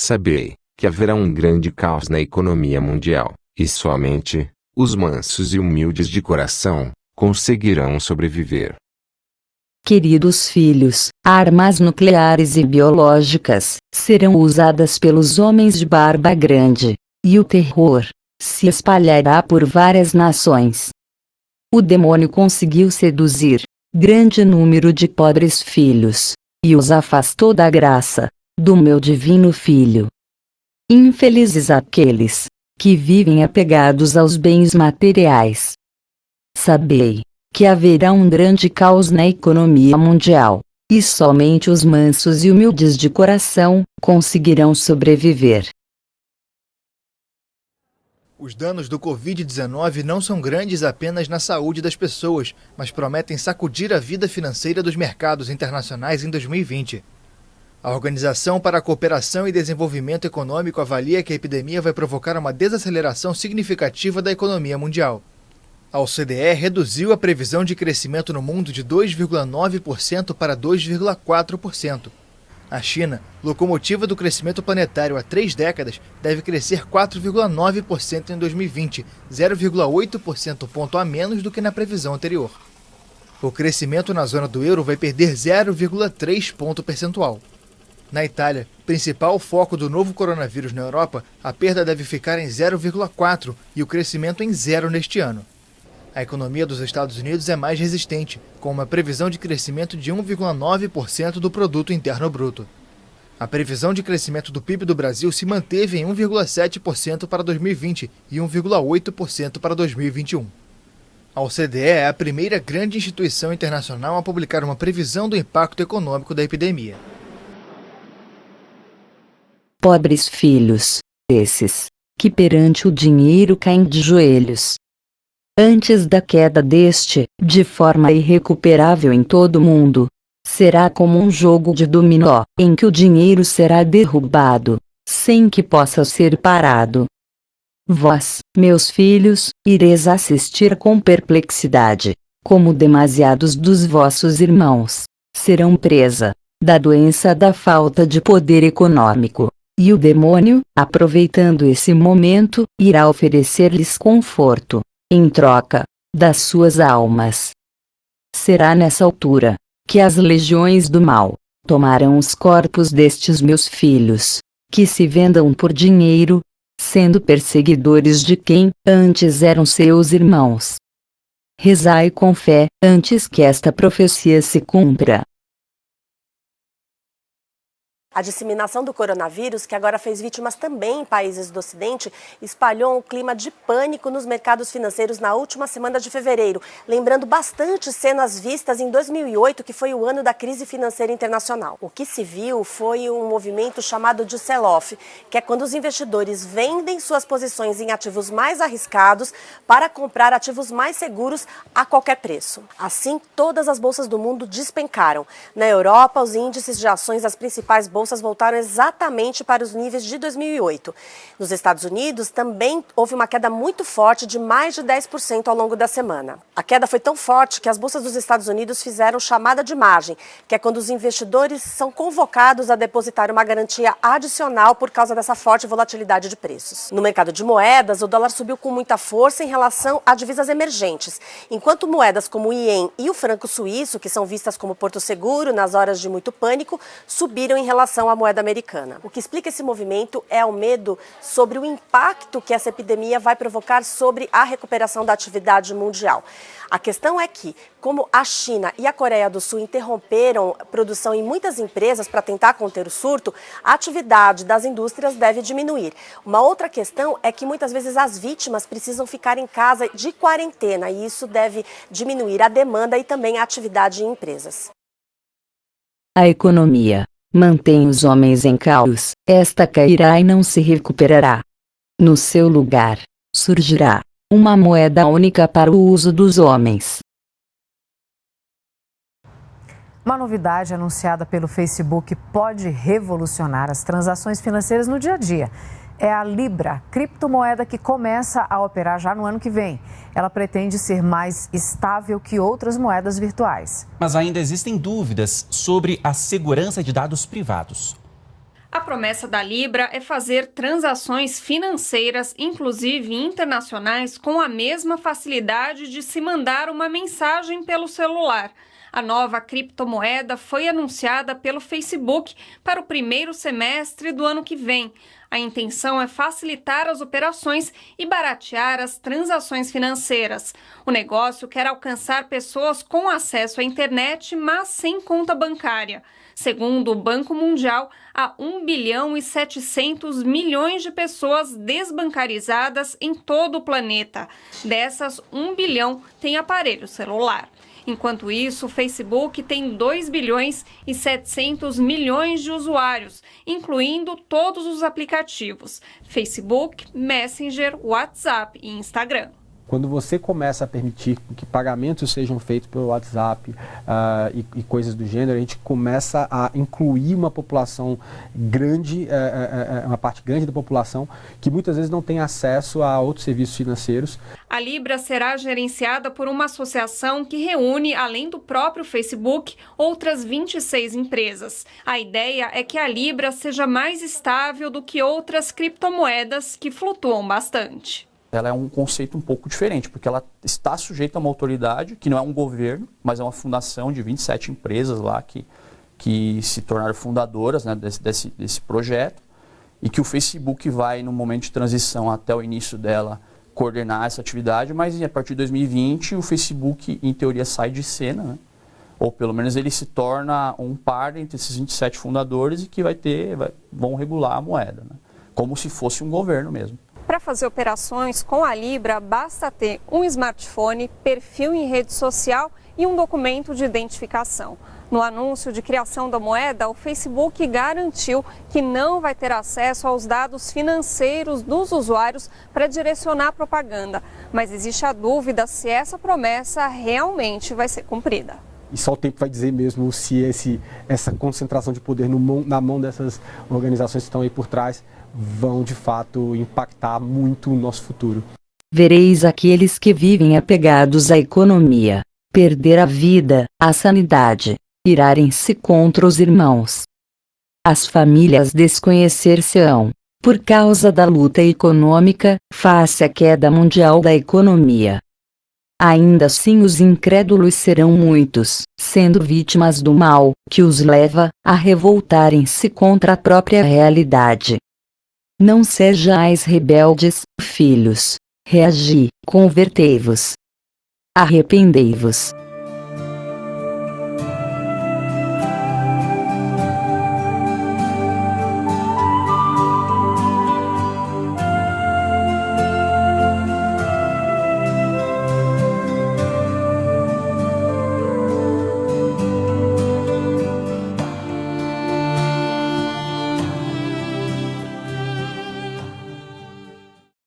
Sabei que haverá um grande caos na economia mundial, e somente os mansos e humildes de coração conseguirão sobreviver. Queridos filhos, armas nucleares e biológicas serão usadas pelos homens de barba grande, e o terror se espalhará por várias nações. O demônio conseguiu seduzir grande número de pobres filhos, e os afastou da graça do meu divino Filho. Infelizes aqueles que vivem apegados aos bens materiais. Sabei que haverá um grande caos na economia mundial, e somente os mansos e humildes de coração conseguirão sobreviver. Os danos do Covid-19 não são grandes apenas na saúde das pessoas, mas prometem sacudir a vida financeira dos mercados internacionais em 2020. A Organização para a Cooperação e Desenvolvimento Econômico avalia que a epidemia vai provocar uma desaceleração significativa da economia mundial. A OCDE reduziu a previsão de crescimento no mundo de 2,9% para 2,4%. A China, locomotiva do crescimento planetário há 3 décadas, deve crescer 4,9% em 2020, 0,8% ponto a menos do que na previsão anterior. O crescimento na zona do euro vai perder 0,3 ponto percentual. Na Itália, principal foco do novo coronavírus na Europa, a perda deve ficar em 0,4% e o crescimento em 0% neste ano. A economia dos Estados Unidos é mais resistente, com uma previsão de crescimento de 1,9% do produto interno bruto. A previsão de crescimento do PIB do Brasil se manteve em 1,7% para 2020 e 1,8% para 2021. A OCDE é a primeira grande instituição internacional a publicar uma previsão do impacto econômico da epidemia. Pobres filhos, esses que perante o dinheiro caem de joelhos. Antes da queda deste, de forma irrecuperável em todo o mundo, será como um jogo de dominó, em que o dinheiro será derrubado, sem que possa ser parado. Vós, meus filhos, ireis assistir com perplexidade, como demasiados dos vossos irmãos serão presa da doença da falta de poder econômico. E o demônio, aproveitando esse momento, irá oferecer-lhes conforto, em troca das suas almas. Será nessa altura que as legiões do mal tomarão os corpos destes meus filhos, que se vendam por dinheiro, sendo perseguidores de quem antes eram seus irmãos. Rezai com fé, antes que esta profecia se cumpra. A disseminação do coronavírus, que agora fez vítimas também em países do Ocidente, espalhou um clima de pânico nos mercados financeiros na última semana de fevereiro, lembrando bastante cenas vistas em 2008, que foi o ano da crise financeira internacional. O que se viu foi um movimento chamado de sell-off, que é quando os investidores vendem suas posições em ativos mais arriscados para comprar ativos mais seguros a qualquer preço. Assim, todas as bolsas do mundo despencaram. Na Europa, os índices de ações das principais bolsas voltaram exatamente para os níveis de 2008. Nos Estados Unidos, também houve uma queda muito forte de mais de 10% ao longo da semana. A queda foi tão forte que as bolsas dos Estados Unidos fizeram chamada de margem, que é quando os investidores são convocados a depositar uma garantia adicional por causa dessa forte volatilidade de preços. No mercado de moedas, o dólar subiu com muita força em relação a divisas emergentes, enquanto moedas como o iene e o franco suíço, que são vistas como porto seguro nas horas de muito pânico, subiram em relação à moeda americana. O que explica esse movimento é o medo sobre o impacto que essa epidemia vai provocar sobre a recuperação da atividade mundial. A questão é que, como a China e a Coreia do Sul interromperam a produção em muitas empresas para tentar conter o surto, a atividade das indústrias deve diminuir. Uma outra questão é que muitas vezes as vítimas precisam ficar em casa de quarentena e isso deve diminuir a demanda e também a atividade em empresas. A economia mantém os homens em caos, esta cairá e não se recuperará. No seu lugar, surgirá uma moeda única para o uso dos homens. Uma novidade anunciada pelo Facebook pode revolucionar as transações financeiras no dia a dia. É a Libra, criptomoeda que começa a operar já no ano que vem. Ela pretende ser mais estável que outras moedas virtuais. Mas ainda existem dúvidas sobre a segurança de dados privados. A promessa da Libra é fazer transações financeiras, inclusive internacionais, com a mesma facilidade de se mandar uma mensagem pelo celular. A nova criptomoeda foi anunciada pelo Facebook para o primeiro semestre do ano que vem. A intenção é facilitar as operações e baratear as transações financeiras. O negócio quer alcançar pessoas com acesso à internet, mas sem conta bancária. Segundo o Banco Mundial, há 1 bilhão e 700 milhões de pessoas desbancarizadas em todo o planeta. Dessas, 1 bilhão tem aparelho celular. Enquanto isso, o Facebook tem 2 bilhões e 700 milhões de usuários, incluindo todos os aplicativos: Facebook, Messenger, WhatsApp e Instagram. Quando você começa a permitir que pagamentos sejam feitos pelo WhatsApp e coisas do gênero, a gente começa a incluir uma população grande, uma parte grande da população que muitas vezes não tem acesso a outros serviços financeiros. A Libra será gerenciada por uma associação que reúne, além do próprio Facebook, outras 26 empresas. A ideia é que a Libra seja mais estável do que outras criptomoedas que flutuam bastante. Ela é um conceito um pouco diferente, porque ela está sujeita a uma autoridade, que não é um governo, mas é uma fundação de 27 empresas lá que se tornaram fundadoras, né, desse projeto, e que o Facebook vai, no momento de transição até o início dela, coordenar essa atividade, mas a partir de 2020 o Facebook, em teoria, sai de cena, né? Ou pelo menos ele se torna um par entre esses 27 fundadores e que vão regular a moeda, né? Como se fosse um governo mesmo. Para fazer operações com a Libra, basta ter um smartphone, perfil em rede social e um documento de identificação. No anúncio de criação da moeda, o Facebook garantiu que não vai ter acesso aos dados financeiros dos usuários para direcionar a propaganda. Mas existe a dúvida se essa promessa realmente vai ser cumprida. E só o tempo vai dizer mesmo se essa concentração de poder na mão dessas organizações que estão aí por trás vão de fato impactar muito o nosso futuro. Vereis aqueles que vivem apegados à economia, perder a vida, a sanidade, irarem-se contra os irmãos. As famílias desconhecer-se-ão, por causa da luta econômica, face à queda mundial da economia. Ainda assim os incrédulos serão muitos, sendo vítimas do mal, que os leva a revoltarem-se contra a própria realidade. Não sejais rebeldes, filhos. Reagi, convertei-vos. Arrependei-vos.